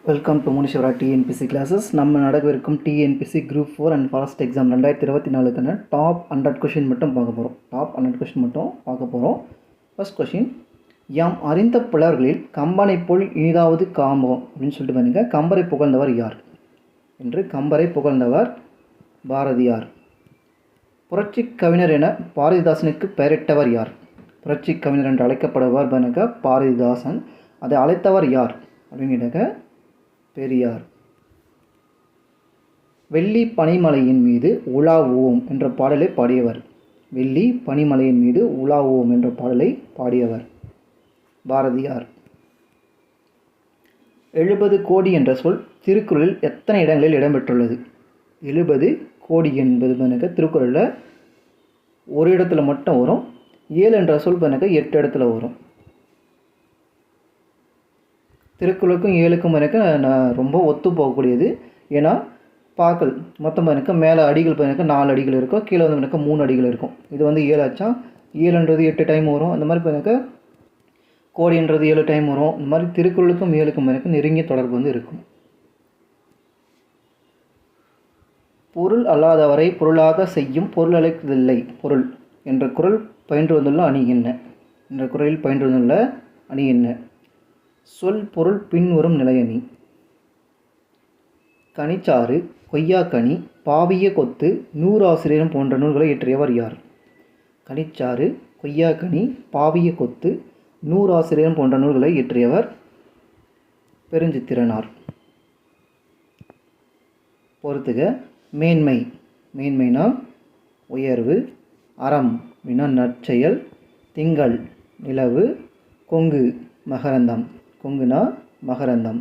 Welcome to Munishwara TNPSC classes. நம்ம நடக்கவிருக்கும் TNPSC group 4 and forest exam 2024க்கான டாப் 100 கொஷின் மட்டும் பார்க்க போகிறோம். ஃபர்ஸ்ட் கொஷின், யாம் அறிந்த புலவர்களில் கம்பனை போல் இனிதாவது காம்போம் அப்படின்னு சொல்லிட்டு பாருங்க. கம்பரை புகழ்ந்தவர் யார் என்று. கம்பரை புகழ்ந்தவர் பாரதியார். புரட்சி கவிஞர் என பாரதிதாசனுக்கு பெயரிட்டவர் யார்? புரட்சி கவிஞர் என்று அழைக்கப்படுவார் பாருங்க பாரதிதாசன். அதை அழைத்தவர் யார் அப்படின்னு கேட்டாக்க பெரியார். வெள்ளி பனிமலையின் மீது உலாவுவோம் என்ற பாடலை பாடியவர். வெள்ளி பனிமலையின் மீது உலாவுவோம் என்ற பாடலை பாடியவர் பாரதியார். 70 கோடி என்ற சொல் திருக்குறளில் எத்தனை இடங்களில் இடம்பெற்றுள்ளது? 70 கோடி என்பது எனக்கு திருக்குறளில் ஒரு இடத்துல மட்டும் வரும். 7 என்ற சொல் எனக்கு 8 இடத்துல வரும். திருக்குறளுக்கும் 7க்கும் எனக்கு ரொம்ப ஒத்து போகக்கூடியது. ஏன்னா பாக்கள் மொத்தம் எனக்கு மேலே அடிகள் எனக்கு 4 அடிகள் இருக்கும், கீழே வந்து எனக்கு 3 அடிகள் இருக்கும். இது வந்து 7 ஆச்சா, 7ன்றது 8 டைம் வரும். அந்த மாதிரி எனக்கு கோடின்றது 7 டைம் வரும். இந்த மாதிரி திருக்குறளுக்கும் 7க்கும் எனக்கு நெருங்கிய தொடர்பு வந்து இருக்கும். பொருள் அல்லாதவரை பொருளாக செய்யும் பொருள் அழைப்பதில்லை பொருள் என்ற குறள் பயின்று வந்துள்ள அணி என்ன? என்ற குறளில் பயின்று வந்துள்ள அணி என்ன? சொல் பொருள் பின்வரும் நிலையணி. கனிச்சாறு, கொய்யாக்கனி, பாவிய கொத்து, நூறாசிரியர் போன்ற நூல்களை இயற்றியவர் யார்? கனிச்சாறு, கொய்யாக்கனி, பாவிய கொத்து, நூறாசிரியர் போன்ற நூல்களை இயற்றியவர் பெருஞ்சித்திரனார். பொறுத்துக. மேன்மை, மேன்மைனா உயர்வு. அறம் அப்படின்னா நற்செயல். திங்கள் நிலவு. கொங்கு மகரந்தம், கொங்குனா மகரந்தம்.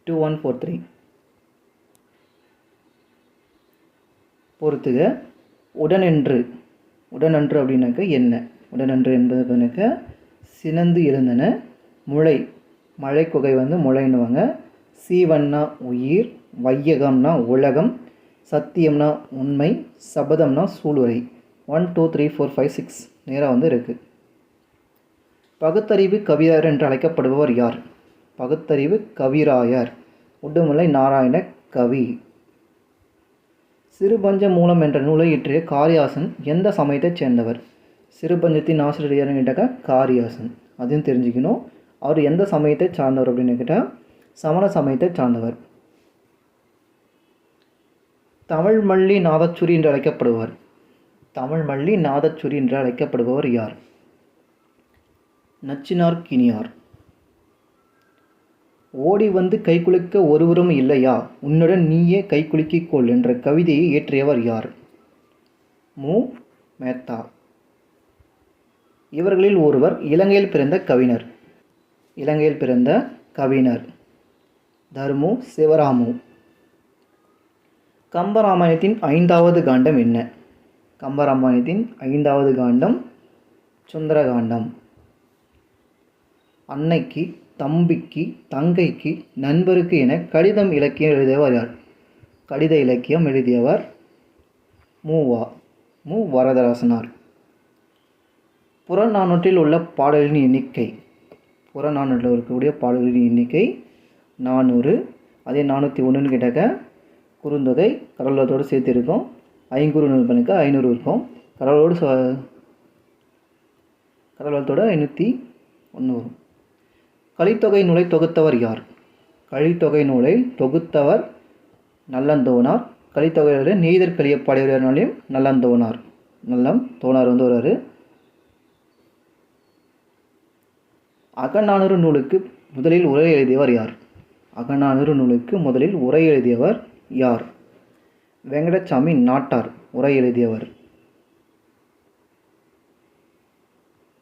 2143. பொறுத்துக. உடனென்று, உடனன்று அப்படின்னாக்க என்ன? உடனன்று என்பது சினந்து எழுந்தன. முளை, மழை குகை வந்து முளைன்னுவாங்க. சீவன்னா உயிர். வையகம்னா உலகம். சத்தியம்னா உண்மை. சபதம்னா சூளுரை. 1 2 3 4 5 6 நேராக வந்து இருக்குது. பகுத்தறிவு கவிராயர் என்று அழைக்கப்படுபவர் யார்? பகுத்தறிவு கவிராயர் உடுமலை நாராயண கவி. சிறுபஞ்ச மூலம் என்ற நூலை இயற்றிய காரியாசன் எந்த சமயத்தைச் சேர்ந்தவர்? சிறுபஞ்சத்தின் ஆசிரியர் கேட்டாக்கா காரியாசன், அதையும் தெரிஞ்சுக்கணும். அவர் எந்த சமயத்தை சார்ந்தவர் அப்படின்னு கேட்டால் சமண சமயத்தை சார்ந்தவர். தமிழ் மல்லி நாதச்சுரி என்று அழைக்கப்படுவார். தமிழ் மல்லி நாதச்சுரி என்று அழைக்கப்படுபவர் யார்? நச்சினார் கினியார். ஓடி வந்து கைக்குலுக்க ஒருவரும் இல்லையா, உன்னுடன் நீயே கைக்குலுக்கிக் கொள் என்ற கவிதையை இயற்றியவர் யார்? மு. மேத்தா. இவர்களில் ஒருவர் இலங்கையில் பிறந்த கவிஞர். இலங்கையில் பிறந்த கவிஞர் தர்மு சிவராமு. கம்பராமாயணத்தின் 5வது காண்டம் என்ன? கம்பராமாயணத்தின் 5வது காண்டம் சுந்தரகாண்டம். அன்னைக்கு, தம்பிக்கு, தங்கைக்கு, நண்பருக்கு என கடிதம் இலக்கியம் எழுதியவர் யார்? கடித இலக்கியம் எழுதியவர் மு. வரதராசனார். புறநானூற்றில் உள்ள பாடல்களின் எண்ணிக்கை. புறநானூற்றில் இருக்கக்கூடிய பாடல்களின் எண்ணிக்கை 400. அதே 401ன்னு கேட்டாக்க குறுந்தொகை கடலோடு சேர்த்து இருக்கும். ஐங்குறு நூல் பண்ணிக்க 500 இருக்கும். கடலோடு 501 வரும். கலித்தொகை நூலை தொகுத்தவர் யார்? கலித்தொகை நூலை தொகுத்தவர் நல்லந்தோனார். கலித்தொகையோட நெய்தற் கலிய பாடியவர்களாலையும் நல்லந்தோனார். தோனார் வந்து வருவார். அகநானூறு நூலுக்கு முதலில் உரை எழுதியவர் யார்? அகநானூறு நூலுக்கு முதலில் உரை எழுதியவர் யார்? வெங்கடசாமி நாட்டார் உரை எழுதியவர்.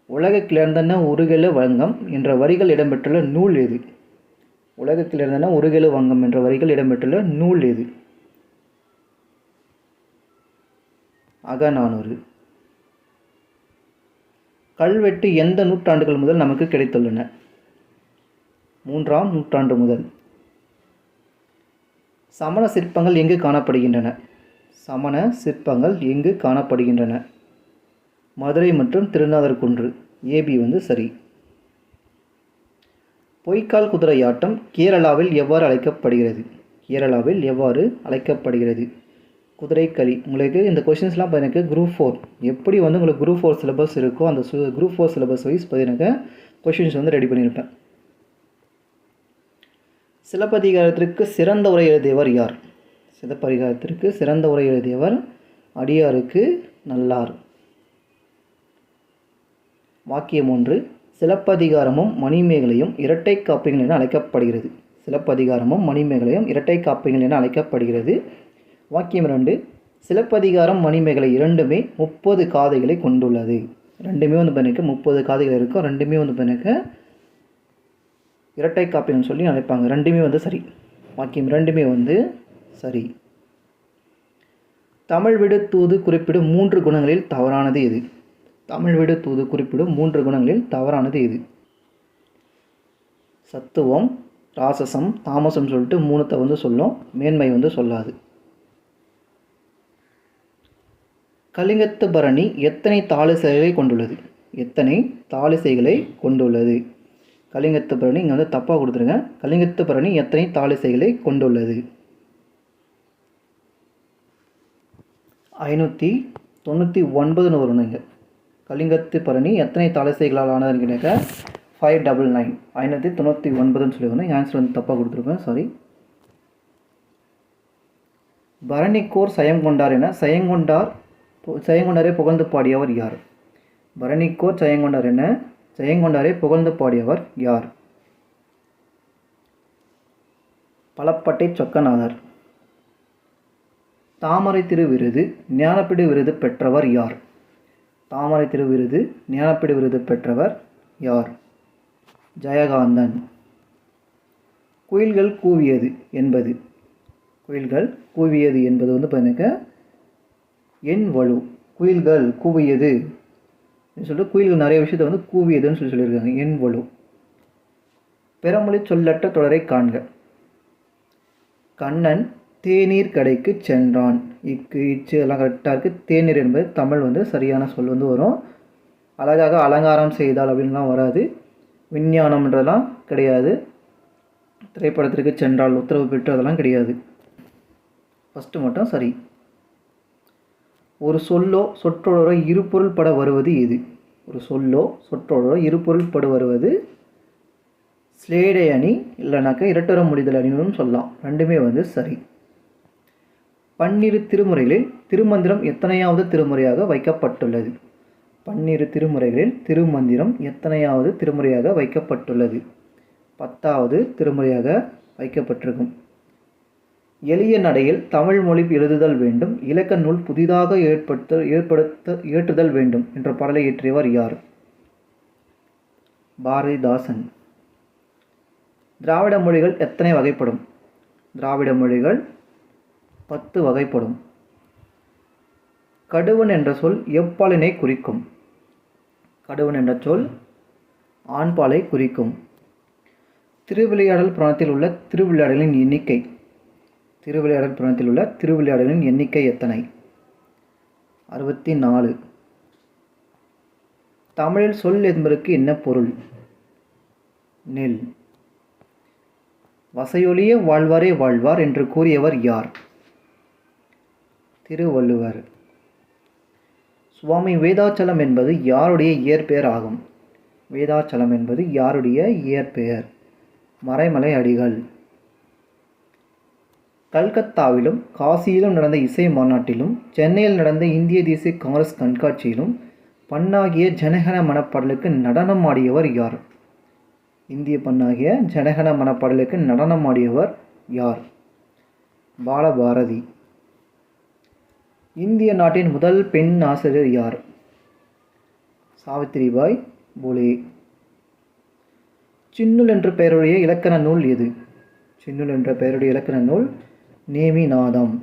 உலக கிளர்ந்தன உருகெழு வங்கம் என்ற வரிகள் இடம்பெற்றுள்ள நூல் எது? உலக கிளர்ந்தன உருகெழு வங்கம் என்ற வரிகள் இடம்பெற்றுள்ள நூல் எது? அகநானூறு. கல்வெட்டு எந்த நூற்றாண்டுகள் முதல் நமக்கு கிடைத்துள்ளன? 3ஆம் நூற்றாண்டு முதல். சமண சிற்பங்கள் எங்கு காணப்படுகின்றன? சமண சிற்பங்கள் எங்கு காணப்படுகின்றன? மதுரை மற்றும் திருநாதர்குன்று. ஏபி வந்து சரி. பொய்க்கால் குதிரையாட்டம் கேரளாவில் எவ்வாறு அழைக்கப்படுகிறது? கேரளாவில் எவ்வாறு அழைக்கப்படுகிறது? குதிரைக்களி. உங்களுக்கு இந்த கொஷின்ஸ்லாம் பார்த்தீங்கன்னா குரூப் 4 எப்படி வந்து உங்களுக்கு குரூப் 4 சிலபஸ் இருக்கோ அந்த குரூப் 4 சிலபஸ் வைஸ் பார்த்தீங்கன்னா கொஷின்ஸ் வந்து ரெடி பண்ணியிருப்பேன். சிலப்பதிகாரத்திற்கு சிறந்த உரை எழுதியவர் யார்? சிலப்பதிகாரத்திற்கு சிறந்த உரை எழுதியவர் அடியாருக்கு நல்லார். வாக்கியம் 1. சிலப்பதிகாரமும் மணிமேகலையும் இரட்டை காப்பியங்கள் என அழைக்கப்படுகிறது. சிலப்பதிகாரமும் மணிமேகலையும் இரட்டை காப்பியங்கள் என அழைக்கப்படுகிறது. வாக்கியம் 2. சிலப்பதிகாரம் மணிமேகலை இரண்டுமே 30 காதைகளை கொண்டுள்ளது. ரெண்டுமே வந்து பண்ணிக்க 30 காதைகள் இருக்கும். ரெண்டுமே வந்து பண்ணிக்க இரட்டை காப்பியம்னு சொல்லி அழைப்பாங்க. ரெண்டுமே வந்து சரி. வாக்கியம் ரெண்டுமே வந்து சரி. தமிழ் விடு தூது குறிப்பிடும் 3 குணங்களில் தவறானது எது? தமிழ் விடு தூது குறிப்பிடும் 3 குணங்களில் தவறானது எது? சத்துவம், ராசசம், தாமசம் சொல்லிட்டு 3 வந்து சொல்லும். மேன்மை வந்து சொல்லாது. கலிங்கத்து பரணி எத்தனை தாளிசைகளை கொண்டுள்ளது? எத்தனை தாளிசைகளை கொண்டுள்ளது? கலிங்கத்து பரணி இங்கே வந்து தப்பாக கொடுத்துருங்க. கலிங்கத்து பரணி எத்தனை தாளிசைகளை கொண்டுள்ளது? 599 வரும். இங்கே கலிங்கத்து பரணி எத்தனை தாளிசைகளால் ஆனதுன்னு கேட்க 599 599ன்னு சொல்லிடுவேன். ஆன்சர் வந்து தப்பாக கொடுத்துருப்பேன், சாரி. பரணிக்கோர் சயங்கொண்டார் என சயங்கொண்டாரை புகழ்ந்து பாடியவர் யார்? பரணிக்கோர் சயங்கொண்டார் என ஜெயங்கொண்டாரை புகழ்ந்து பாடியவர் யார்? பலப்பட்டை சொக்கநாதர். தாமரை திரு விருது ஞானப்பீடு விருது பெற்றவர் யார்? தாமரை திரு விருது ஞானப்பீடு விருது பெற்றவர் யார்? ஜெயகாந்தன். குயில்கள் கூவியது என்பது வந்து பாருங்க என் வலு. குயில்கள் கூவியது சொல்லிட்டு குயில்கள் நிறைய விஷயத்தை வந்து கூவியதுன்னு சொல்லியிருக்காங்க. என் வலு. பெறமொழி சொல்லற்ற தொடரை காண்க. கண்ணன் தேநீர் கடைக்கு சென்றான். இக்கு இச்சு எல்லாம் கரெக்டாக இருக்குது. தேநீர் என்பது தமிழ் வந்து சரியான சொல் வந்து வரும். அழகாக அலங்காரம் செய்தால் அப்படின்லாம் வராது. விஞ்ஞானம்ன்றதெல்லாம் கிடையாது. திரைப்படத்திற்கு சென்றால் உத்தரவு பெற்று அதெல்லாம் கிடையாது. ஃபஸ்ட்டு மட்டும் சரி. ஒரு சொல்லோ சொற்றொடரோ இருபொருள் பட வருவது எது? ஒரு சொல்லோ சொற்றொடரோ இருபொருள் பட வருவது ஸ்லேடை அணி இல்லைனாக்கா இரட்டர முடிதல் அணின்னு சொல்லலாம். ரெண்டுமே வந்து சரி. 12 திருமுறைகளில் திருமந்திரம் எத்தனையாவது திருமுறையாக வைக்கப்பட்டுள்ளது? 12 திருமுறைகளில் திருமந்திரம் எத்தனையாவது திருமுறையாக வைக்கப்பட்டுள்ளது? 10வது திருமுறையாக வைக்கப்பட்டிருக்கும். எளிய நடையில் தமிழ் மொழி எழுதுதல் வேண்டும், இலக்க நூல் புதிதாக ஏற்றுதல் வேண்டும் என்ற பாடலை இயற்றியவர் யார்? பாரதிதாசன். திராவிட மொழிகள் எத்தனை வகைப்படும்? திராவிட மொழிகள் 10 வகைப்படும். கடுவன் என்ற சொல் எப்பாலினை குறிக்கும்? கடுவன் என்ற சொல் ஆண்பாலை குறிக்கும். திருவிளையாடல் புராணத்தில் உள்ள திருவிளையாடலின் எண்ணிக்கை? திருவிளையாடல் புராணத்தில் உள்ள திருவிளையாடலின் எண்ணிக்கை எத்தனை? 64. தமிழில் சொல் என்பதற்கு என்ன பொருள்? நெல். வசையொலிய வாழ்வாரே வாழ்வார் என்று கூறியவர் யார்? திருவள்ளுவர். சுவாமி வேதாச்சலம் என்பது யாருடைய இயற்பெயர் ஆகும்? வேதாச்சலம் என்பது யாருடைய இயற்பெயர்? மறைமலை அடிகள். கல்கத்தாவிலும் காசியிலும் நடந்த இசை மாநாட்டிலும் சென்னையில் நடந்த இந்திய தேசிய காங்கிரஸ் கண்காட்சியிலும் பண்ணாகிய ஜனகன மனப்பாடலுக்கு நடனம் ஆடியவர் யார்? இந்திய பண்ணாகிய ஜனகன மனப்பாடலுக்கு நடனம் ஆடியவர் யார்? பாலபாரதி. இந்திய நாட்டின் முதல் பெண் ஆசிரியர் யார்? சாவித்திரிபாய் பூலே. சின்னுல் என்ற பெயருடைய இலக்கண நூல் எது? சின்னுல் என்ற பெயருடைய இலக்கண நூல் நேமிநாதம்.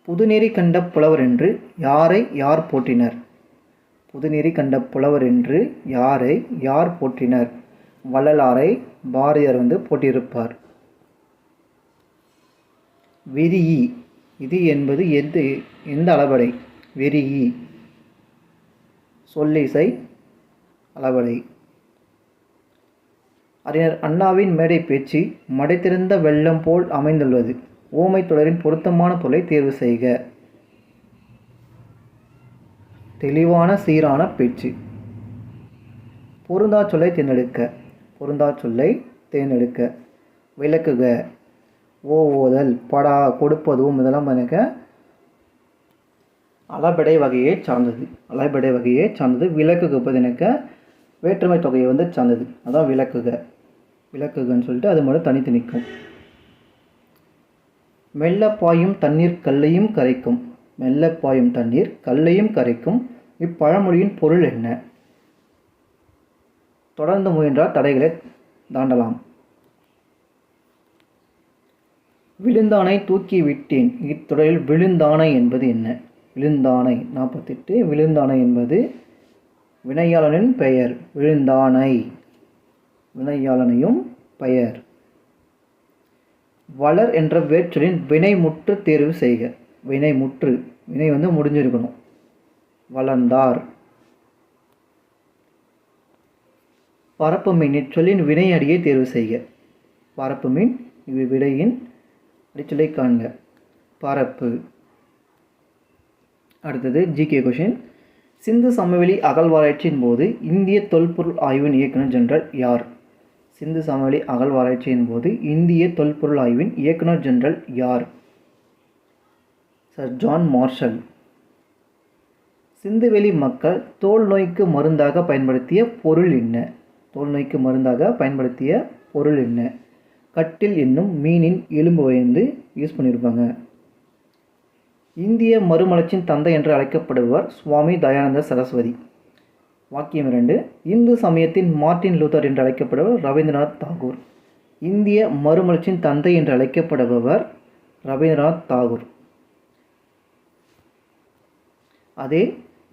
புதுநெறி கண்ட புலவர் என்று யாரை யார் போற்றினர்? புதுநெறி கண்ட புலவர் என்று யாரை யார் போற்றினர்? வள்ளலாரை பாரதியார் வந்து போற்றியிருப்பார். வெறியி. இது என்பது எந்த அளபடை? வெறியி சொல்லிசை அளபடை. அறிஞர் அண்ணாவின் மேடை பேச்சு மடைத்திருந்த வெள்ளம் போல் அமைந்துள்ளது. ஓமை தொடரின் பொருத்தமான பொருளை தேர்வு செய்க. தெளிவான சீரான பேச்சு. பொருந்தா சொல்லை தேர்ந்தெடுக்க. பொருந்தா சொல்லை தேர்ந்தெடுக்க. விளக்குக. ஓதல், படா, கொடுப்பதும் இதெல்லாம் எனக்கு அளபெடை வகையை சார்ந்தது. அளபெடை வகையை சார்ந்தது. விளக்குக எனக்கு வேற்றுமை தொகையை வந்து சார்ந்தது. அதான் விளக்குக. விளக்குகன்னு சொல்லிட்டு அது மட்டும் தனித்து நிற்கும். மெல்ல பாயும் தண்ணீர் கல்லையும் கரைக்கும். மெல்ல பாயும் தண்ணீர் கல்லையும் கரைக்கும். இப்பழமொழியின் பொருள் என்ன? தொடர்ந்து முயன்றால் தடைகளை தாண்டலாம். விழுந்தானை தூக்கி விட்டேன். இத்தொடரில் விழுந்தானை என்பது என்ன? விழுந்தானை 48. விழுந்தானை என்பது வினையாளனின் பெயர். விழுந்தானை வினையாளனையும் பெயர். வளர் என்ற வேற்றலின் வினைமுற்று தேர்வு செய்க. வினைமுற்று, வினை வந்து முடிஞ்சிருக்கணும். வளர்ந்தார். பரப்பு மீன் இச்சொல்லின் வினை அடியை தேர்வு செய்க. பரப்பு மீன் விடையின் அடிச்சொல்லை காண்க. பரப்பு. அடுத்தது ஜிகே கொஷின். சிந்து சமவெளி அகழ்வாராய்ச்சியின் போது இந்திய தொல்பொருள் ஆய்வின் இயக்குனர் ஜெனரல் யார்? சிந்து சமவெளி அகழ்வாராய்ச்சியின் போது இந்திய தொல்பொருள் ஆய்வின் இயக்குனர் ஜெனரல் யார்? Sir John Marshall. சிந்துவெளி மக்கள் தோல் நோய்க்கு மருந்தாக பயன்படுத்திய பொருள் என்ன? தோல் நோய்க்கு மருந்தாக பயன்படுத்திய பொருள் என்ன? கட்டில் என்னும் மீனின் எலும்பு வந்து யூஸ் பண்ணியிருப்பாங்க. இந்திய மறுமலர்ச்சியின் தந்தை என்று அழைக்கப்படுபவர் சுவாமி தயானந்த சரஸ்வதி. வாக்கியம் 2. இந்து சமயத்தின் மார்ட்டின் லூதர் என்று அழைக்கப்படுபவர் ரவீந்திரநாத் தாகூர். இந்திய மறுமலர்ச்சியின் தந்தை என்று அழைக்கப்படுபவர் ரவீந்திரநாத் தாகூர். அதே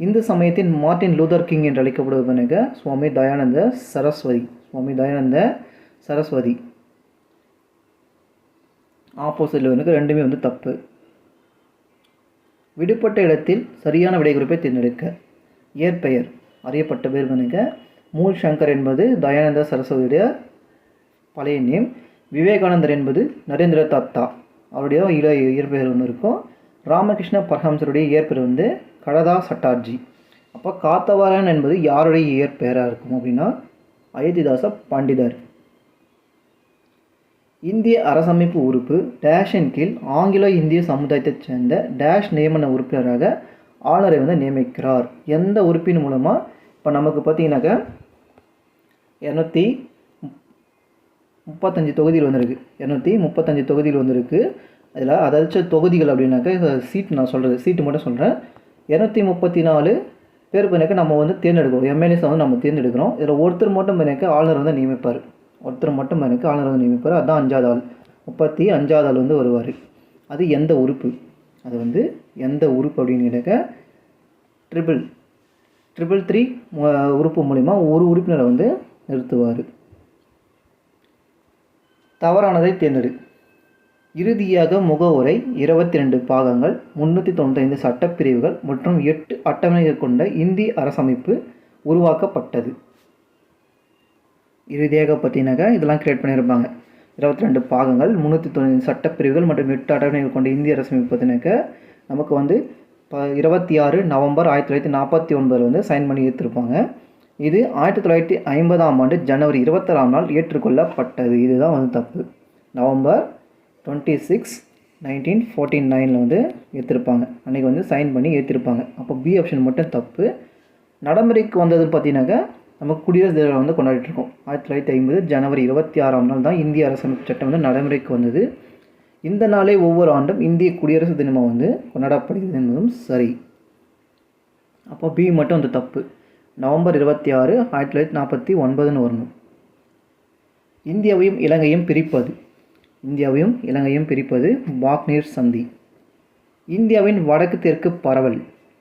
இந்து சமயத்தின் மார்ட்டின் லூதர் கிங் என்று அழைக்கப்படுபவனுக்கு சுவாமி தயானந்த சரஸ்வதி. சுவாமி தயானந்த சரஸ்வதி. ஆப்போசிட்டில் வந்து ரெண்டுமே வந்து தப்பு. விடுபட்ட இடத்தில் சரியான விடைகுறிப்பை தேர்ந்தெடுக்க. இயற்பெயர் அறியப்பட்ட பேர் பண்ணுங்க. மூல் சங்கர் என்பது தயானந்த சரஸ்வதியுடைய பழைய நேம். விவேகானந்தர் என்பது நரேந்திர தத்தா அவருடைய இயற்பெயர் ஒன்று இருக்கும். ராமகிருஷ்ண பரமஹம்சருடைய இயற்பெயர் வந்து கடதா சட்டார்ஜி. அப்போ காத்தவராயன் என்பது யாருடைய இயற்பெயராக இருக்கும் அப்படின்னா அயோத்திதாச பண்டிதர். இந்திய அரசமைப்பு உறுப்பு டேஷின் கீழ் ஆங்கிலோ இந்திய சமுதாயத்தைச் சேர்ந்த டேஷ் நியமன உறுப்பினராக ஆளுநரை வந்து நியமிக்கிறார். எந்த உறுப்பின் மூலமாக? இப்போ நமக்கு பார்த்தீங்கன்னாக்கா 235 தொகுதியில் வந்திருக்கு. 235 தொகுதியில் வந்திருக்கு. அதில் அதாச்சும் தொகுதிகள் அப்படின்னாக்கா சீட் நான் சொல்கிறது சீட்டு மட்டும் சொல்கிறேன். 234 பேர் பண்ணிக்க நம்ம வந்து தேர்ந்தெடுக்கிறோம். எம்எல்ஏஸை வந்து நம்ம தேர்ந்தெடுக்கிறோம். இதில் ஒருத்தர் மட்டும் பண்ணிக்க ஆளுநர் வந்து நியமிப்பார். ஒருத்தர் மட்டும் எனக்கு ஆளுநர் வந்து நியமிப்பார். அதுதான் 5வது ஆள். 35வது ஆள் வந்து வருவார். அது எந்த உறுப்பு? அது வந்து எந்த உறுப்பு அப்படின்னு கேட்டாக்க 333 உறுப்பு மூலிமா ஒரு உறுப்பினரை வந்து நிறுத்துவார். தவறானதை தேர்ந்தெடு. இறுதியாக முகவுரை 22 பாகங்கள் 395 சட்டப்பிரிவுகள் மற்றும் 8 அட்டவணைகள் கொண்ட இந்திய அரசமைப்பு உருவாக்கப்பட்டது. இறுதியாக பார்த்தீங்கன்னாக்கா இதெல்லாம் கிரியேட் பண்ணியிருப்பாங்க. 22 பாகங்கள் 395 சட்டப்பிரிவுகள் மற்றும் 8 அட்டவணைகள் கொண்ட இந்திய அரசமைப்பு பார்த்தீங்கன்னாக்கா நமக்கு வந்து 26 நவம்பர் 1949 வந்து சைன் பண்ணி ஏற்றிருப்பாங்க. இது 1950ஆம் ஆண்டு ஜனவரி 26ஆம் நாள் ஏற்றுக்கொள்ளப்பட்டது. இதுதான் வந்து தப்பு. நவம்பர் 26, 1949 வந்து ஏற்றிருப்பாங்க. அன்றைக்கி வந்து சைன் பண்ணி ஏற்றிருப்பாங்க. அப்போ பி ஆப்ஷன் மட்டும் தப்பு. நடைமுறைக்கு வந்ததுன்னு பார்த்தீங்கன்னாக்கா நமக்கு குடியரசு தினம் வந்து கொண்டாடிட்டுருக்கோம். 1950 ஜனவரி 26ஆம் நாள் தான் இந்திய அரசமைப்பு சட்டம் வந்து நடைமுறைக்கு வந்தது. இந்த நாளே ஒவ்வொரு ஆண்டும் இந்திய குடியரசு தினமாக வந்து கொண்டாடப்படுகிறது என்பதும் சரி. அப்போ பி மட்டும் வந்து தப்பு. நவம்பர் 26, 1949 வரணும். இந்தியாவையும் இலங்கையும் பிரிப்பது. இந்தியாவையும் இலங்கையும் பிரிப்பது பாக்னீர் சந்தி. இந்தியாவின் வடக்கு தெற்கு பரவல்.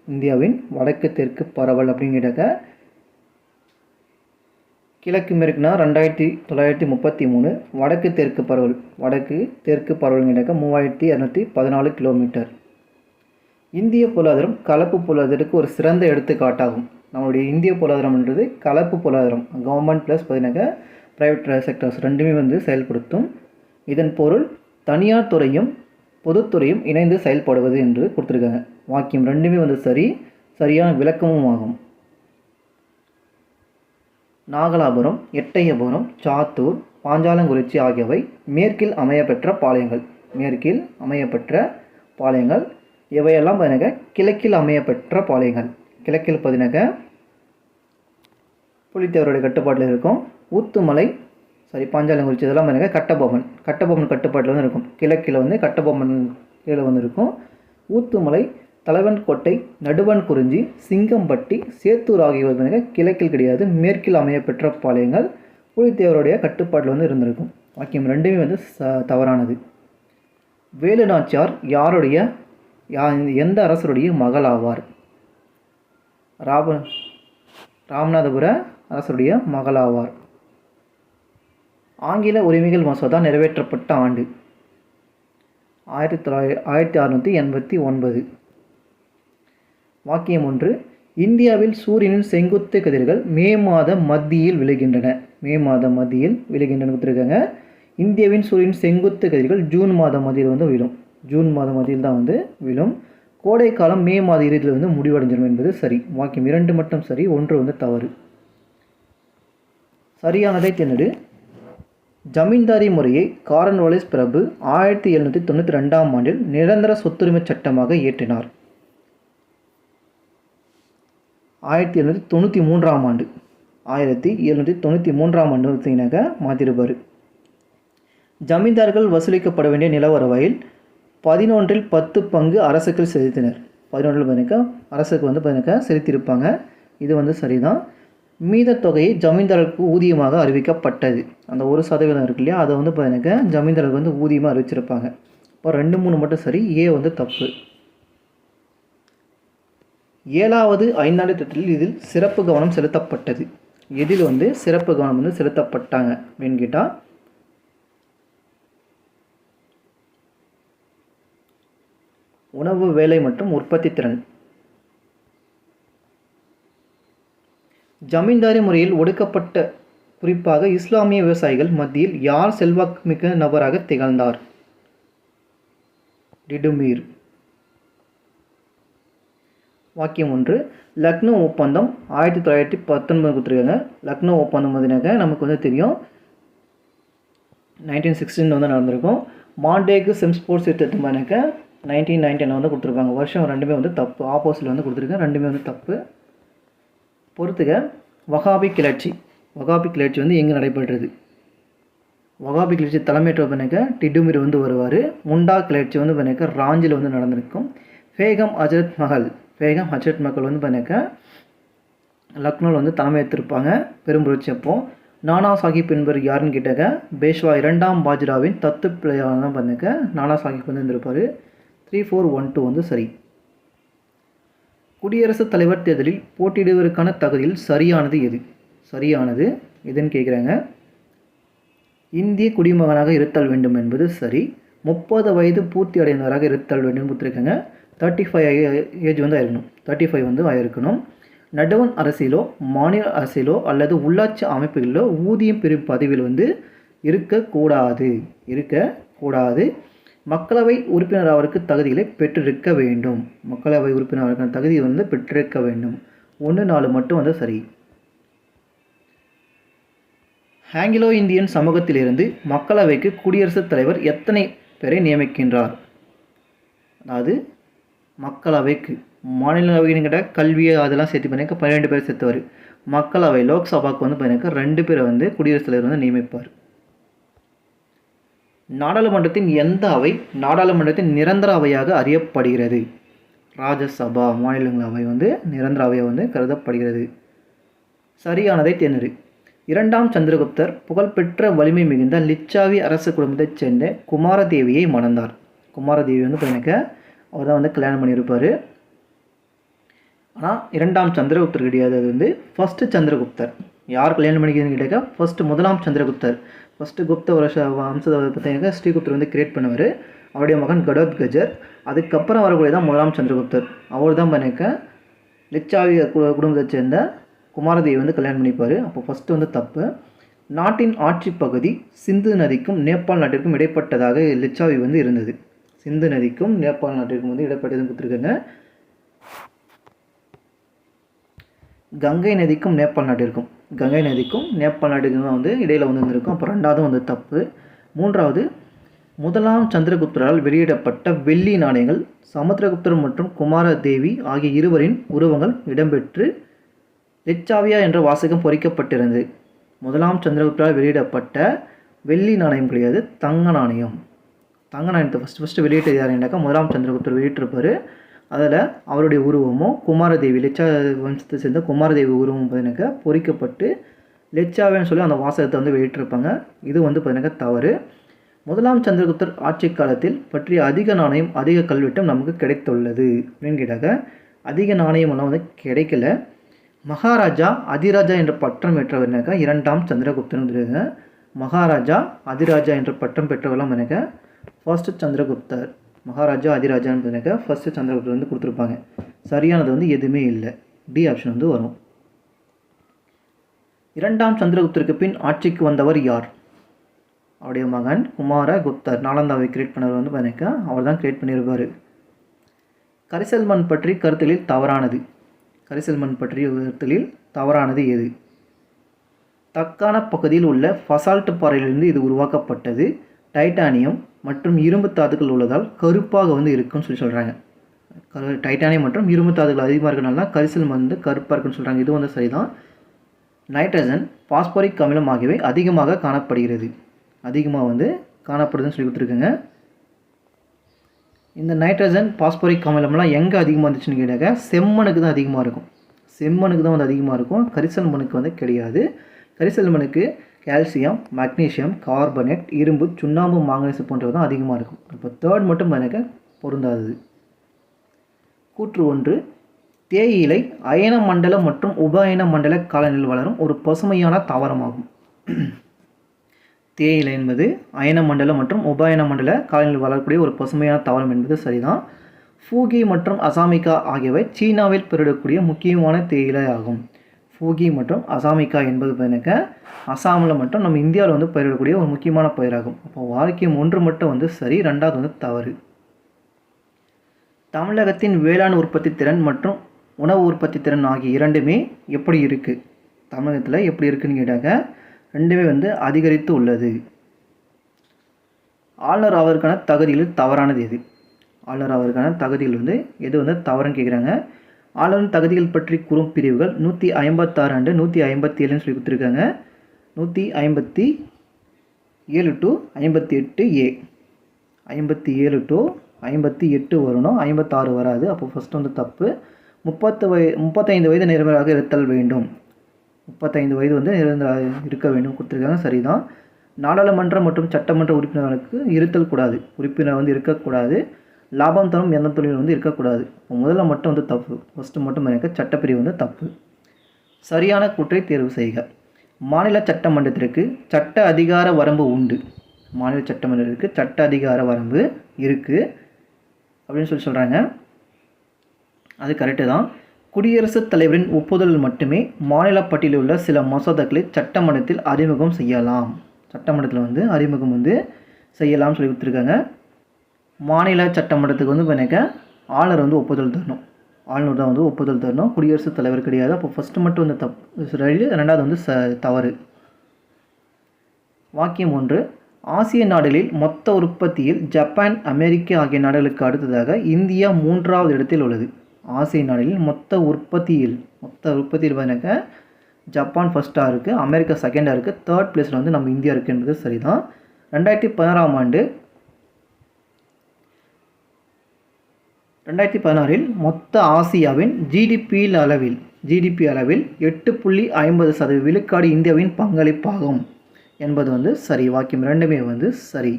இந்தியாவின் வடக்கு தெற்கு பரவல் அப்படிங்கிட்ட கிழக்கு மேற்குனா 2933. வடக்கு தெற்கு பரவல். வடக்கு தெற்கு பரவல்ங்கிட்ட 3214 கிலோமீட்டர். இந்திய பொருளாதாரம் கலப்பு பொருளாதாரத்துக்கு ஒரு சிறந்த எடுத்துக்காட்டாகும். நம்மளுடைய இந்திய பொருளாதாரம்ன்றது கலப்பு பொருளாதாரம். கவர்மெண்ட் ப்ளஸ் பார்த்தீங்கன்னாக்கா ப்ரைவேட் செக்டர்ஸ் ரெண்டுமே வந்து செயல்படுத்தும். இதன் பொருள் தனியார் துறையும் பொதுத்துறையும் இணைந்து செயல்படுவது என்று கொடுத்துருக்காங்க. வாக்கியம் ரெண்டுமே வந்து சரியான விளக்கமும் ஆகும். நாகலாபுரம், எட்டயபுரம், சாத்தூர், பாஞ்சாலங்குறிச்சி ஆகியவை மேற்கில் அமையப்பெற்ற பாளையங்கள். இவையெல்லாம் பார்த்தீங்க கிழக்கில் அமையப்பெற்ற பாளையங்கள். கிழக்கில் பார்த்தீங்கன்னாக்க புலித்தேவருடைய கட்டுப்பாட்டில் இருக்கும். ஊத்துமலை, பாஞ்சாலங்குறிச்சி இதெல்லாம் பார்த்தீங்கன்னா கட்டபொம்மன் கட்டுப்பாட்டில் வந்து இருக்கும். கிழக்கில் வந்து கட்டபொம்மன் கீழே வந்து இருக்கும். ஊத்துமலை, தலைவன்கோட்டை, நடுவன்குறிஞ்சி, சிங்கம்பட்டி, சேத்தூர் ஆகியவை பார்த்தீங்கன்னா கிழக்கில் கிடையாது, மேற்கில் அமையப்பெற்ற பாளையங்கள். புலித்தேவருடைய கட்டுப்பாட்டில் வந்து இருந்திருக்கும். வாக்கியம் ரெண்டுமே வந்து தவறானது. வேலு நாச்சியார் எந்த அரசருடைய மகள் ஆவார்? ராமநாதபுர அரசருடைய மகள் ஆவார். ஆங்கில உரிமைகள் மசோதா நிறைவேற்றப்பட்ட ஆண்டு 1689. வாக்கியம் 1. இந்தியாவில் சூரியனின் செங்குத்து கதிர்கள் மே மாத மத்தியில் விழுகின்றன. கொடுத்துருக்காங்க. இந்தியாவின் சூரியனின் செங்குத்து கதிர்கள் ஜூன் மாத மத்தியில் வந்து விழும். ஜூன் மாத மத்தியில் தான் வந்து விழும். கோடை காலம் மே மாத இறுதியில் வந்து முடிவடைஞ்சிடும் என்பது சரி. வாக்கியம் 2 மட்டும் சரி, 1 வந்து தவறு. சரியானதை தேர்ந்தெடு. ஜமீன்தாரி முறையை கார்ன்வாலிஸ் பிரபு 1792ஆம் ஆண்டில் நிரந்தர சொத்துரிமை சட்டமாக இயற்றினார். 1793ஆம் ஆண்டு. 1793ஆம் ஆண்டு பார்த்தீங்கன்னாக்க மாற்றிருப்பார். ஜமீன்தார்கள் வசூலிக்கப்பட வேண்டிய நில வருவாயில் 11 10 பங்கு அரசுக்கு செலுத்தினர். 11 அரசுக்கு வந்து செலுத்தியிருப்பாங்க. இது வந்து சரிதான். மீத தொகையை ஜமீன்தாருக்கு ஊதியமாக அறிவிக்கப்பட்டது. அந்த 1% இருக்கு இல்லையா, அதை வந்து ஜமீன்தாருக்கு வந்து ஊதியமாக அறிவிச்சிருப்பாங்க. இப்போ 2 3 மட்டும் சரி, ஏ வந்து தப்பு. 7வது ஐந்தாண்டு திட்டத்தில் இதில் சிறப்பு கவனம் செலுத்தப்பட்டது. எதில் வந்து சிறப்பு கவனம் வந்து செலுத்தப்பட்டாங்க அப்படின்னு கேட்டால் உணவு, வேலை மற்றும் உற்பத்தி திறன். ஜமீன்தாரி முறையில் ஒடுக்கப்பட்ட குறிப்பாக இஸ்லாமிய விவசாயிகள் மத்தியில் யார் செல்வாக்கு மிக்க நபராக திகழ்ந்தார்? டிடுமீர். வாக்கியம் 1. லக்னோ ஒப்பந்தம் 1919 கொடுத்துருக்காங்க. லக்னோ ஒப்பந்தம் பார்த்தீங்கன்னாக்க நமக்கு வந்து தெரியும் 1916 வந்து நடந்திருக்கும். மாண்டேகு செம்ஸ்போர்ட்ஸ் திட்டம் 1919 வந்து கொடுத்துருப்பாங்க. வருஷம் ரெண்டுமே வந்து தப்பு. ஆப்போசிட்டில் வந்து கொடுத்துருக்கேன், ரெண்டுமே வந்து தப்பு. பொறுத்துக. வகாபி கிளர்ச்சி வந்து எங்கே நடைபெற்றது? வகாபி கிளர்ச்சி தலைமையேற்ற டிடுமீர் வந்து வருவார். முண்டா கிளர்ச்சி வந்து ராஞ்சியில் வந்து நடந்திருக்கும். பேகம் ஹஜரத் மஹல் வந்து லக்னோவில் வந்து தலைமையேற்றிருப்பாங்க பெரும்புரட்சி. அப்போ நானா சாஹிப் என்பவர் யாருன்னு கேட்டாக்க பேஷ்வா 2ஆம் பாஜிராவின் தத்து பிள்ளையாக தான் நானா சாஹிப் வந்து இருந்திருப்பார். 3 4 1 2 வந்து சரி. குடியரசுத் தலைவர் தேர்தலில் போட்டியிடுவதற்கான தகுதியில் சரியானது எதுன்னு கேட்குறாங்க. இந்திய குடிமகனாக இருத்தல் வேண்டும் என்பது சரி. 30 வயது பூர்த்தி அடைந்தவராக இருத்தல் வேண்டும் கொடுத்துருக்காங்க. 35 ஏஜ் வந்து ஆயிருக்கணும். 35 வந்து ஆயிருக்கணும். நடுவண் அரசியலோ மாநில அரசியலோ அல்லது உள்ளாட்சி அமைப்புகளிலோ ஊதியம் பெறும் பதவியில் வந்து இருக்கக்கூடாது. மக்களவை உறுப்பினர் அவருக்கு தகுதிகளை பெற்றிருக்க வேண்டும். மக்களவை உறுப்பினருக்கான தகுதியை வந்து பெற்றிருக்க வேண்டும். 1 4 மட்டும் வந்து சரி. ஆங்கிலோ இந்தியன் சமூகத்திலிருந்து மக்களவைக்கு குடியரசுத் தலைவர் எத்தனை பேரை நியமிக்கின்றார்? அதாவது மக்களவைக்கு, மாநிலவைன்னு கேட்டால் கல்வி அதெல்லாம் சேர்த்து 12 பேர் சேர்த்தவர். மக்களவை லோக்சபாவுக்கு வந்து 2 பேரை வந்து குடியரசுத் தலைவர் வந்து நியமிப்பார். நாடாளுமன்றத்தின் எந்த அவை நாடாளுமன்றத்தின் நிரந்தர அவையாக அறியப்படுகிறது? ராஜ்யசபா, மாநிலங்களவை வந்து நிரந்தர அவையாக வந்து கருதப்படுகிறது. சரியானதை தேர்ந்தெடு. 2ஆம் சந்திரகுப்தர் புகழ்பெற்ற வலிமை மிகுந்த லிச்சாவி அரச குடும்பத்தைச் சேர்ந்த குமாரதேவியை மணந்தார். குமாரதேவி வந்து அவர் தான் வந்து கல்யாணம் பண்ணியிருப்பார். ஆனால் 2ஆம் சந்திரகுப்தர் கிடையாது. அது வந்து ஃபஸ்ட்டு சந்திரகுப்தர். யார் கல்யாணம் பண்ணிக்கிறதுன்னு கேட்டாக்கா முதலாம் சந்திரகுப்தர். ஃபஸ்ட்டு குப்த வம்சத்தை பார்த்தீங்கன்னா ஸ்ரீகுப்தர் வந்து கிரியேட் பண்ணுவார். அவருடைய மகன் கடோத்கஜர். அதுக்கப்புறம் வரக்கூடிய தான் முதலாம் சந்திரகுப்தர். அவர் தான் லிச்சாவி குடும்பத்தை சேர்ந்த குமாரதேவி வந்து கல்யாணம் பண்ணிப்பார். அப்போ ஃபஸ்ட்டு வந்து தப்பு. நாட்டின் ஆட்சி பகுதி சிந்து நதிக்கும் நேபாள் நாட்டிற்கும் இடைப்பட்டதாக லிச்சாவி வந்து இருந்தது. சிந்து நதிக்கும் நேபாள் நாட்டிற்கும் வந்து இடைப்பட்டதுன்னு கொடுத்துருக்காங்க. கங்கை நதிக்கும் நேபாள் நாட்டிற்கும் தான் வந்து இடையில் வந்து இருந்திருக்கும். அப்போ ரெண்டாவது வந்து தப்பு. மூன்றாவது, முதலாம் சந்திரகுப்தரால் வெளியிடப்பட்ட வெள்ளி நாணயங்கள் சமுத்திரகுப்தர் மற்றும் குமாரதேவி ஆகிய இருவரின் உருவங்கள் இடம்பெற்று லிச்சாவியா என்ற வாசகம் பொறிக்கப்பட்டிருந்தது. முதலாம் சந்திரகுப்தரால் வெளியிடப்பட்ட வெள்ளி நாணயம் கிடையாது, தங்க நாணயம். தங்க நாணயத்தை ஃபஸ்ட்டு வெளியிட்டது யாருன்னாக்கா முதலாம் சந்திரகுப்தர் வெளியிட்டிருப்பார். அதில் அவருடைய உருவமும் குமாரதேவி லிச்சா வம்சத்தை சேர்ந்த குமாரதேவி உருவம் பார்த்தீங்கன்னாக்கா பொறிக்கப்பட்டு லிச்சாவின்னு சொல்லி அந்த வாசகத்தை வந்து வெளியிட்டிருப்பாங்க. இது வந்து பார்த்தீங்கன்னாக்கா தவறு. முதலாம் சந்திரகுப்தர் ஆட்சி காலத்தில் பற்றிய அதிக நாணயம் அதிக கல்வெட்டும் நமக்கு கிடைத்துள்ளது அப்படின்னு கேட்டாக்க அதிக நாணயமெல்லாம் வந்து கிடைக்கல. மகாராஜா அதிராஜா என்ற பட்டம் பெற்றவர்னாக்கா இரண்டாம் சந்திரகுப்தன் வந்துருங்க. மகாராஜா அதிராஜா என்ற பட்டம் பெற்றவர்லாம் எனக்கு ஃபர்ஸ்ட் சந்திரகுப்தர். மகாராஜா அதிராஜான்னு எனக்கு ஃபர்ஸ்ட் சந்திரகுப்தர் வந்து கொடுத்துருப்பாங்க. சரியானது வந்து எதுவுமே இல்லை, டி ஆப்ஷன் வந்து வரும். இரண்டாம் சந்திரகுப்தருக்கு பின் ஆட்சிக்கு வந்தவர் யார்? அவருடைய மகன் குமாரகுப்தர். நாலந்தாவை கிரியேட் பண்ணவர் வந்து பார்த்தீங்கன்னா அவர் தான் கிரியேட் பண்ணியிருப்பார். கரிசல் மண் பற்றி கருத்துகளில் தவறானது. கரிசல் மண் பற்றிய கருத்துகளில் தவறானது எது? தக்கான பகுதியில் உள்ள பசால்ட் பாறையிலிருந்து இது உருவாக்கப்பட்டது. டைட்டானியம் மற்றும் இரும்பு தாதுக்கள் உள்ளதால் கருப்பாக வந்து இருக்குன்னு சொல்லி சொல்கிறாங்க. டைட்டானியம் மற்றும் இரும்பு தாதுக்கள் அதிகமாக இருக்கிறனால தான் கரிசல் மண் வந்து கருப்பாக இருக்குன்னு சொல்கிறாங்க. இது வந்து சரிதான். நைட்ரஜன், பாஸ்பரிக் அமிலம் ஆகியவை அதிகமாக காணப்படுகிறது. அதிகமாக வந்து காணப்படுதுன்னு சொல்லி கொடுத்துருக்குங்க. இந்த நைட்ரஜன் பாஸ்பரிக் அமிலம்லாம் எங்கே அதிகமாக இருந்துச்சுன்னு கேட்டாக்க செம்மணுக்கு தான் அதிகமாக இருக்கும். செம்மணுக்கு தான் வந்து அதிகமாக இருக்கும், கரிசல் மண்ணுக்கு வந்து கிடையாது. கரிசல் மண்ணுக்கு கால்சியம், மக்னீசியம், கார்பனேட், இரும்பு, சுண்ணாம்பு, மாங்கனீசு போன்றவை தான் அதிகமாக இருக்கும். இப்போ தேர்ட் மட்டும் எனக்கு பொருந்தாது. கூற்று 1, தேயிலை அயன மண்டல மற்றும் உப அயன மண்டல காலநிலையில் வளரும் ஒரு பசுமையான தாவரமாகும். தேயிலை என்பது அயன மண்டல மற்றும் உபாயன மண்டல காலநிலையில் வளரக்கூடிய ஒரு பசுமையான தாவரம் என்பது சரிதான். ஃபூகி மற்றும் அசாமிகா ஆகியவை சீனாவில் பயிரிடக்கூடிய முக்கியமான தேயிலை ஆகும். ஃபூகி மற்றும் அசாமிகா என்பது பார்த்தீங்க அசாமில் மட்டும் நம்ம இந்தியாவில் வந்து பயிரிடக்கூடிய ஒரு முக்கியமான பயிராகும். அப்போ வாக்கியம் 1 மட்டும் வந்து சரி, 2வது வந்து தவறு. தமிழகத்தின் வேளாண் உற்பத்தி திறன் மற்றும் உணவு உற்பத்தி திறன் ஆகிய இரண்டுமே எப்படி இருக்குது? தமிழகத்தில் எப்படி இருக்குதுன்னு கேட்டாங்க ரெண்டுமே வந்து அதிகரித்து உள்ளது. ஆளுநர் அவருக்கான தகுதிகளில் தவறானது எது? ஆளுநர் அவருக்கான தகுதிகள் வந்து எது வந்து தவறுன்னு கேட்குறாங்க. ஆளுநர் தகுதிகள் பற்றி கூறும் பிரிவுகள் 156 அண்டு 157 சொல்லி கொடுத்துருக்காங்க. 157 to 58A, 57 to 58 வரணும், 56 வராது. அப்போ ஃபஸ்ட்டு வந்து தப்பு. 35 வயது நிறைவேறாக இருத்தல் வேண்டும். 35 வயது வந்து இருக்க வேண்டும் கொடுத்துருக்காங்க, சரிதான். நாடாளுமன்ற மற்றும் சட்டமன்ற உறுப்பினர்களுக்கு இருத்தல் கூடாது, உறுப்பினர் வந்து இருக்கக்கூடாது. லாபம் தரும் எந்த தொழில் வந்து இருக்கக்கூடாது. முதல்ல மட்டும் வந்து தப்பு, ஃபஸ்ட்டு மட்டும் எனக்கு சட்டப்பிரிவு வந்து தப்பு. சரியான கூற்றை தேர்வு செய்க. மாநில சட்டமன்றத்திற்கு சட்ட அதிகார வரம்பு உண்டு. மாநில சட்டமன்றத்திற்கு சட்ட அதிகார வரம்பு இருக்குது அப்படின்னு சொல்லி சொல்கிறாங்க. அது கரெக்டு தான். குடியரசுத் தலைவரின் ஒப்புதல் மட்டுமே மாநில பட்டியலில் உள்ள சில மசோதாக்களை சட்டமன்றத்தில் அறிமுகம் செய்யலாம். சட்டமன்றத்தில் வந்து அறிமுகம் வந்து செய்யலாம்னு சொல்லி கொடுத்துருக்காங்க. மாநில சட்டமன்றத்துக்கு வந்து பண்ணிக்க ஆளுநர் வந்து ஒப்புதல் தரணும். ஆளுநர் தான் வந்து ஒப்புதல் தரணும், குடியரசுத் தலைவர் கிடையாது. அப்போ ஃபஸ்ட்டு மட்டும் வந்து தப்பு, 2வது வந்து தவறு. வாக்கியம் 1, ஆசிய நாடுகளில் மொத்த உற்பத்தியில் ஜப்பான், அமெரிக்கா ஆகிய நாடுகளுக்கு அடுத்ததாக இந்தியா 3வது இடத்தில் உள்ளது. ஆசிய நாடுகளில் மொத்த உற்பத்தியில் பார்த்தீங்கன்னாக்க ஜப்பான் ஃபஸ்ட்டாக இருக்குது, அமெரிக்கா செகண்டாக இருக்குது, 3rd பிளேஸில் வந்து நம்ம இந்தியா இருக்குது என்பது சரிதான். 2016 மொத்த ஆசியாவின் ஜிடிபி அளவில் 8.50% விழுக்காடு இந்தியாவின் பங்களிப்பாகும் என்பது வந்து சரி. வாக்கியம் 2மே வந்து சரி.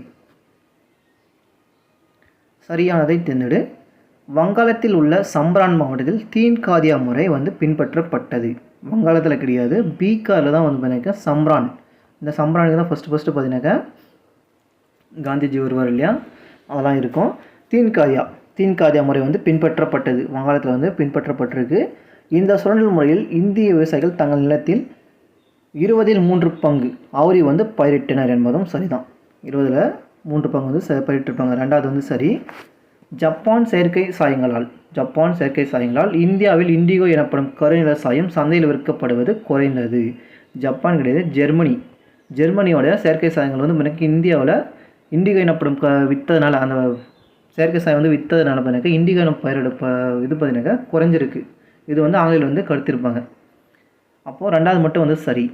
சரியானதை தேர்ந்தெடு. வங்காளத்தில் உள்ள சம்ரான் மாவட்டத்தில் தீன்காதியா முறை வந்து பின்பற்றப்பட்டது. வங்காளத்தில் கிடையாது, பீகாரில் தான் வந்து பார்த்தீங்கன்னா சம்ரான். இந்த சம்ரானுக்கு தான் ஃபஸ்ட்டு பார்த்தீங்கன்னாக்கா காந்திஜி வருவார் இல்லையா, அதெல்லாம் இருக்கும். தீன்காதியா முறை வந்து பின்பற்றப்பட்டது, வங்காளத்தில் வந்து பின்பற்றப்பட்டிருக்கு. இந்த சுரண்டல் முறையில் இந்திய விவசாயிகள் தங்கள் நிலத்தில் 20இல் 3 பங்கு ஆவுரி வந்து பயிரிட்டனர் என்பதும் சரிதான். 20ல் 3 பங்கு வந்து பயிரிட்டிருப்பாங்க. ரெண்டாவது வந்து சரி. ஜப்பான் செயற்கை சாயங்களால் இந்தியாவில் இண்டிகோ எனப்படும் கருநிற சாயம் சந்தையில் விற்கப்படுவது குறைந்தது. ஜப்பான் கிடையாது, ஜெர்மனியோட செயற்கை சாயங்கள் வந்து எனக்கு இந்தியாவில் இண்டிகோ எனப்படும் விற்றதுனால, அந்த செயற்கை சாயம் வந்து விற்றதுனால எனக்கு இண்டிகோ பயிரோட இது பார்த்தீங்கன்னாக்கா குறைஞ்சிருக்கு. இது வந்து ஆங்கிலம் வந்து கருத்திருப்பாங்க. அப்போது ரெண்டாவது மட்டும் வந்து சரி.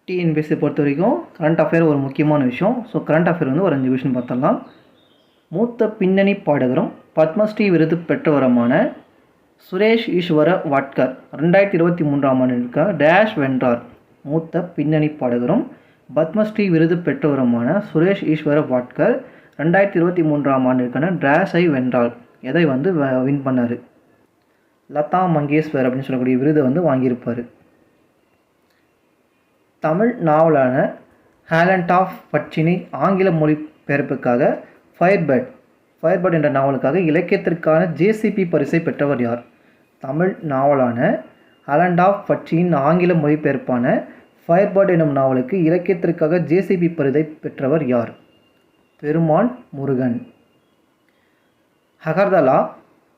டிஎன்பிஎஸ்சி பொறுத்த வரைக்கும் கரண்ட் அஃபேர் ஒரு முக்கியமான விஷயம். ஸோ கரண்ட் அஃபேர் வந்து ஒரு 5 விஷயம் பார்த்தலாம். மூத்த பின்னணி பாடகரும் பத்மஸ்ரீ விருது பெற்றவருமான சுரேஷ் ஈஸ்வர வாட்கர் 2023ஆம் ஆண்டிற்காக டேஷ் வென்றார். மூத்த பின்னணி பாடகரும் பத்மஸ்ரீ விருது பெற்றவருமான சுரேஷ் ஈஸ்வர வாட்கர் 2023ஆம் ஆண்டிற்கான டேஷை வென்றார். எதை வந்து வின் பண்ணார்? லதா மங்கேஷ்வர் அப்படின்னு சொல்லக்கூடிய விருதை வந்து வாங்கியிருப்பார். தமிழ் நாவலான ஹேலண்ட் ஆஃப் பட்சினி ஆங்கில மொழிபெயர்ப்புக்காக ஃபயர்பேர்ட் என்ற நாவலுக்காக இலக்கியத்திற்கான ஜேசிபி பரிசை பெற்றவர் யார்? தமிழ் நாவலான ஹேலண்ட் ஆஃப் பட்சியின் ஆங்கில மொழிபெயர்ப்பான ஃபயர்பேர்ட் எனும் நாவலுக்கு இலக்கியத்திற்காக ஜேசிபி பரிசை பெற்றவர் யார்? பெருமாள் முருகன். அகர்தலா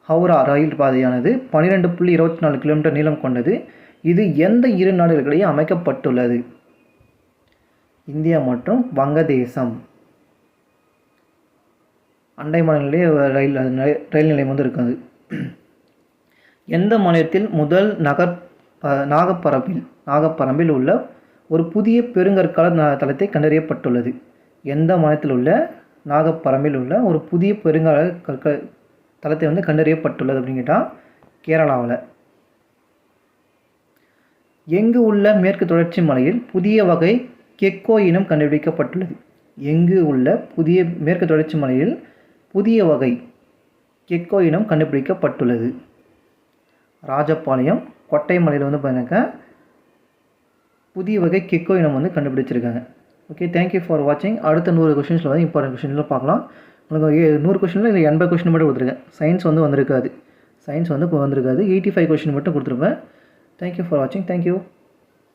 ஹவுரா ரயில் பாதையானது 12.24 கிலோமீட்டர் நீளம் கொண்டது. இது எந்த 2 நாடுகளிடையே அமைக்கப்பட்டுள்ளது? இந்தியா மற்றும் வங்கதேசம். அண்டை மாநிலங்களிலே ரயில் நிலையம் வந்து இருக்காது. எந்த மாநிலத்தில் முதல் நாகப்பரம்பில் உள்ள ஒரு புதிய பெருங்கற்கால தளத்தை கண்டறியப்பட்டுள்ளது? எந்த மாநிலத்தில் உள்ள நாகப்பரம்பில் உள்ள ஒரு புதிய பெருங்கால தளத்தை வந்து கண்டறியப்பட்டுள்ளது அப்படின்னு கேட்டால் கேரளாவில். எங்கு உள்ள மேற்கு தொடர்ச்சி மலையில் புதிய வகை கெக்கோ இனம் கண்டுபிடிக்கப்பட்டுள்ளது? எங்கு உள்ள மேற்கு தொடர்ச்சி மலையில் புதிய வகை கெக்கோ இனம் கண்டுபிடிக்கப்பட்டுள்ளது? ராஜபாளையம் கொட்டை மலையில் வந்து பார்த்தீங்கன்னாக்கா புதிய வகை கெக்கோ இனம் வந்து கண்டுபிடிச்சிருக்காங்க. ஓகே, தேங்க்யூ ஃபார் வாட்சிங். அடுத்த 100 கொஷின்ஸில் வந்து இம்பார்ட்டன்ட் கொஷின்ஸில் பார்க்கலாம். உங்களுக்கு 100 கொஷினில் இல்லை 80 கொஷின் மட்டும் கொடுத்துருக்கேன். சயின்ஸ் வந்து வந்திருக்காது. 85 கொஷின் மட்டும் கொடுத்துருப்பேன். தேங்க்யூ ஃபார் வாட்சிங். தேங்க்யூ.